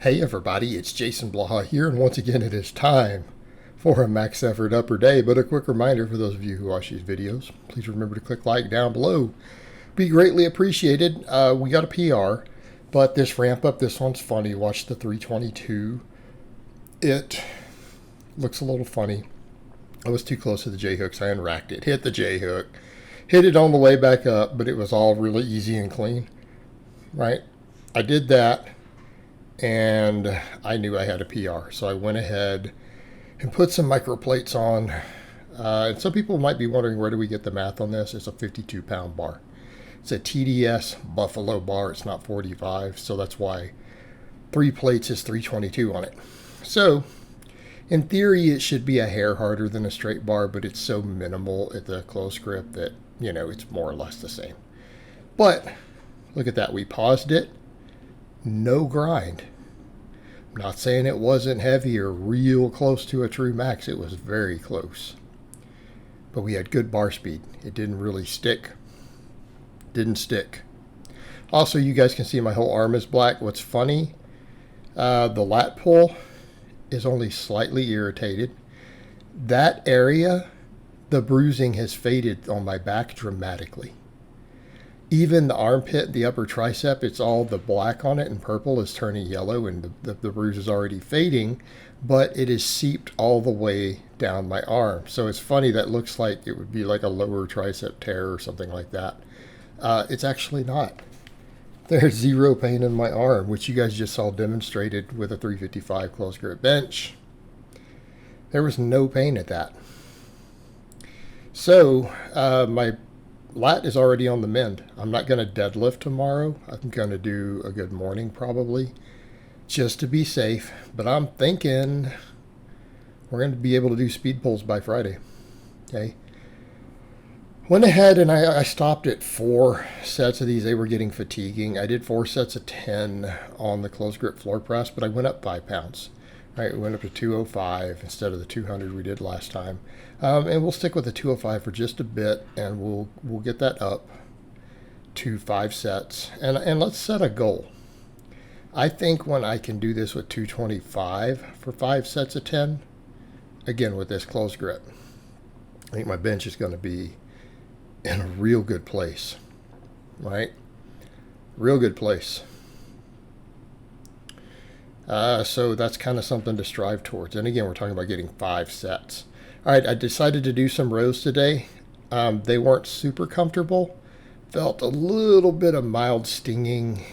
Hey everybody, it's Jason Blaha here, and once again it is time for a max effort upper day. But a quick reminder for those of you who watch these videos, please remember to click like down below. Be greatly appreciated. We got a PR, but this ramp up, this one's funny. Watch the 322. It looks a little funny. I was too close to the J-hook, so I unracked it. Hit the J-hook. Hit it on the way back up, but it was all really easy and clean. Right? I did that, and I knew I had a PR. So I went ahead and put some micro plates on. And some people might be wondering, where do we get the math on this? It's a 52-pound bar. It's a TDS Buffalo bar. It's not 45, so that's why 3 plates is 322 on it. So in theory, it should be a hair harder than a straight bar, but it's so minimal at the close grip that, it's more or less the same. But look at that. We paused it. No grind. I'm not saying it wasn't heavy or real close to a true max. It was very close. But we had good bar speed. It didn't really stick. Didn't stick. Also, you guys can see my whole arm is black. What's funny, the lat pull is only slightly irritated. That area, the bruising has faded on my back dramatically. Even the armpit, the upper tricep, it's all the black on it, and purple is turning yellow, and the bruise is already fading, but it is seeped all the way down my arm. So it's funny, that looks like it would be like a lower tricep tear or something like that. It's actually not. There's zero pain in my arm, which you guys just saw demonstrated with a 355 close grip bench. There was no pain at that. So my lat is already on the mend. I'm not going to deadlift tomorrow. I'm going to do a good morning probably, just to be safe. But I'm thinking we're going to be able to do speed pulls by Friday. Okay. Went ahead and I stopped at 4 sets of these. They were getting fatiguing. I did 4 sets of 10 on the close grip floor press, but I went up 5 pounds. Right, we went up to 205 instead of the 200 we did last time. And we'll stick with the 205 for just a bit, and we'll get that up to 5 sets. And let's set a goal. I think when I can do this with 225 for 5 sets of 10, again with this close grip, I think my bench is going to be in a real good place, right? Real good place. So that's kind of something to strive towards. And again, we're talking about getting 5 sets. All right, I decided to do some rows today. They weren't super comfortable. Felt a little bit of mild stinging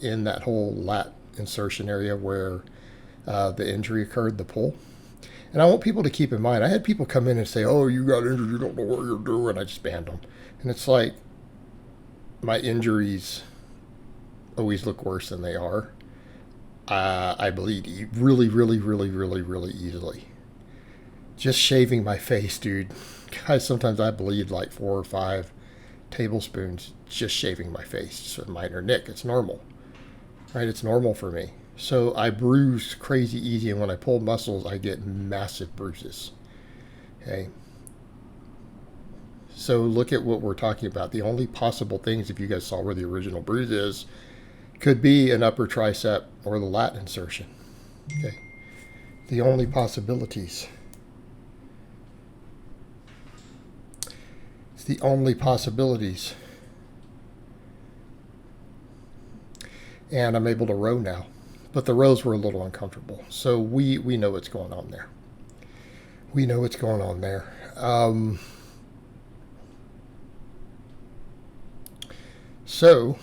in that whole lat insertion area where the injury occurred, the pull. And I want people to keep in mind, I had people come in and say, oh, you got injured, you don't know what you're doing. I just banned them. And it's like, my injuries always look worse than they are. I bleed really, really, really, really, really easily. Just shaving my face, dude. Guys, sometimes I bleed like 4 or 5 tablespoons just shaving my face. It's a minor nick. It's normal, right? It's normal for me. So I bruise crazy easy, and when I pull muscles, I get massive bruises. Okay. So look at what we're talking about. The only possible things, if you guys saw where the original bruise is, could be an upper tricep or the lat insertion. Okay. The only possibilities. It's the only possibilities. And I'm able to row now. But the rows were a little uncomfortable. So we know what's going on there. We know what's going on there. So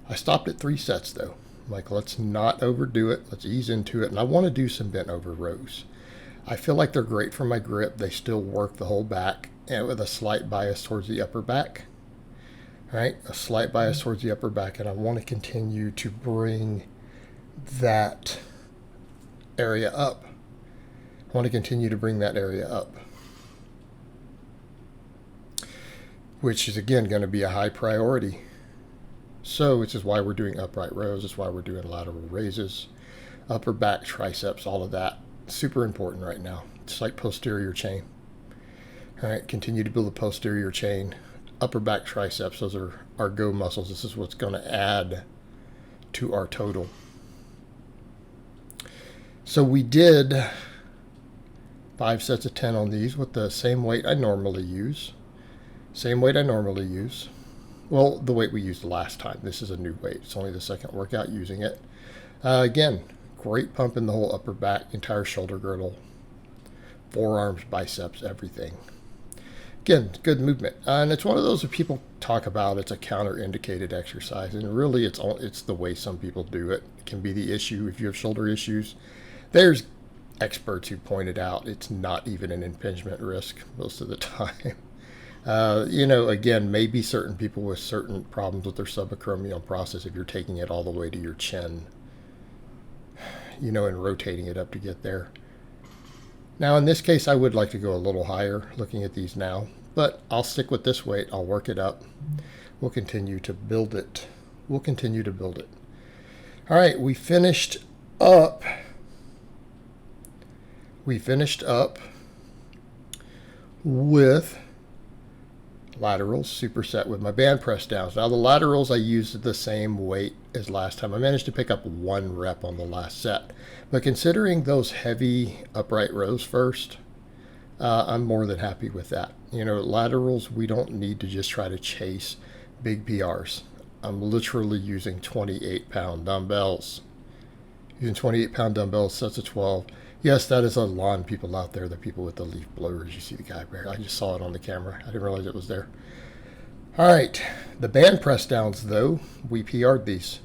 I stopped at 3 sets though. I'm like, let's not overdo it. Let's ease into it. And I want to do some bent over rows. I feel like they're great for my grip. They still work the whole back, and with a slight bias towards the upper back. Right? A slight bias towards the upper back. And I want to continue to bring that area up. I want to continue to bring that area up, which is again going to be a high priority. So which is why we're doing upright rows. It's why we're doing lateral raises, upper back, triceps, all of that. Super important right now. It's like posterior chain. All right, continue to build the posterior chain. Upper back triceps, those are our go muscles. This is what's going to add to our total. So we did 5 sets of 10 on these with the same weight I normally use. Well, the weight we used last time. This is a new weight. It's only the second workout using it. Again, great pump in the whole upper back, entire shoulder girdle, forearms, biceps, everything. Again, good movement. And it's one of those that people talk about. It's a counter-indicated exercise. And really, it's the way some people do it. It can be the issue if you have shoulder issues. There's experts who pointed out it's not even an impingement risk most of the time. Again, maybe certain people with certain problems with their subacromial process, if you're taking it all the way to your chin, and rotating it up to get there. Now, in this case, I would like to go a little higher looking at these now, but I'll stick with this weight. I'll work it up. We'll continue to build it. All right, we finished up with laterals, superset with my band press downs. Now the laterals, I used the same weight as last time. I managed to pick up 1 rep on the last set. But considering those heavy upright rows first, I'm more than happy with that. Laterals, we don't need to just try to chase big PRs. I'm literally using 28-pound dumbbells. Sets of 12. Yes, that is a lawn people out there, the people with the leaf blowers. You see the guy there. I just saw it on the camera. I didn't realize it was there. All right, the band press downs, though, we PR'd these.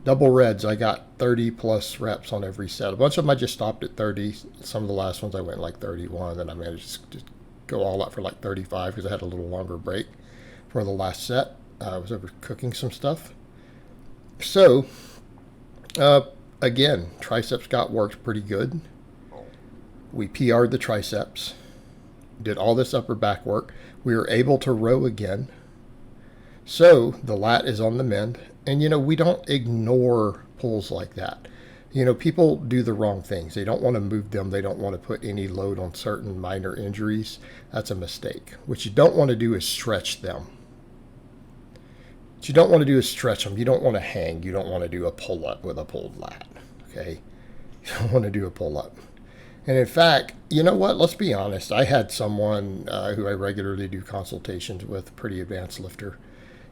Double reds, I got 30 plus reps on every set. A bunch of them I just stopped at 30. Some of the last ones I went like 31, and I managed to go all out for like 35 because I had a little longer break for the last set. I was over cooking some stuff. So, again, triceps got worked pretty good. We PR'd the triceps, did all this upper back work. We were able to row again. So the lat is on the mend. And, we don't ignore pulls like that. People do the wrong things. They don't want to move them. They don't want to put any load on certain minor injuries. That's a mistake. What you don't want to do is stretch them. You don't want to hang. You don't want to do a pull-up with a pulled lat. Okay? You don't want to do a pull-up. And in fact, you know what? Let's be honest. I had someone who I regularly do consultations with, a pretty advanced lifter.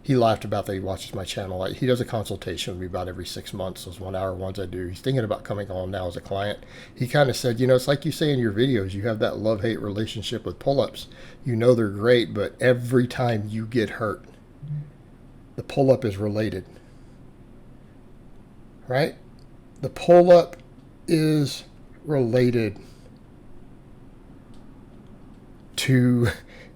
He laughed about that. He watches my channel. He does a consultation with me about every 6 months. Those 1-hour ones I do. He's thinking about coming on now as a client. He kind of said, it's like you say in your videos, you have that love-hate relationship with pull-ups. They're great, but every time you get hurt, the pull-up is related. Right? The pull-up is related to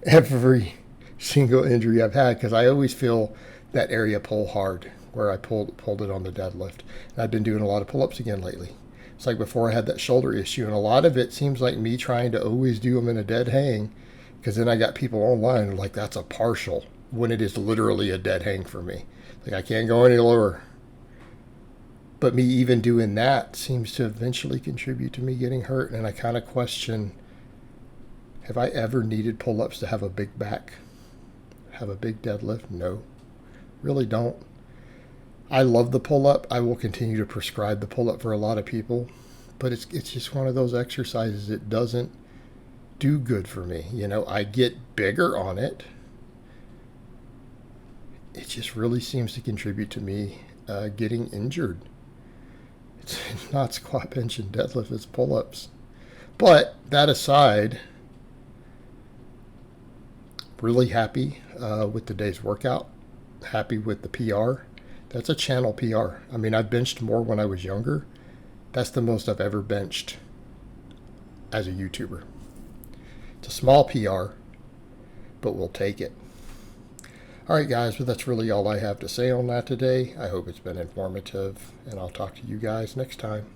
every single injury I've had, because I always feel that area pull hard where I pulled it on the deadlift. And I've been doing a lot of pull-ups again lately. It's like before I had that shoulder issue, and a lot of it seems like me trying to always do them in a dead hang, because then I got people online who are like, that's a partial, when it is literally a dead hang for me. Like, I can't go any lower. But me even doing that seems to eventually contribute to me getting hurt. And I kind of question, have I ever needed pull-ups to have a big back? Have a big deadlift? No. Really don't. I love the pull-up. I will continue to prescribe the pull-up for a lot of people. But it's just one of those exercises that doesn't do good for me. I get bigger on it. It just really seems to contribute to me getting injured. It's not squat, bench, and deadlift. It's pull-ups. But that aside, really happy with today's workout. Happy with the PR. That's a channel PR. I mean, I benched more when I was younger. That's the most I've ever benched as a YouTuber. It's a small PR, but we'll take it. All right, guys, but that's really all I have to say on that today. I hope it's been informative, and I'll talk to you guys next time.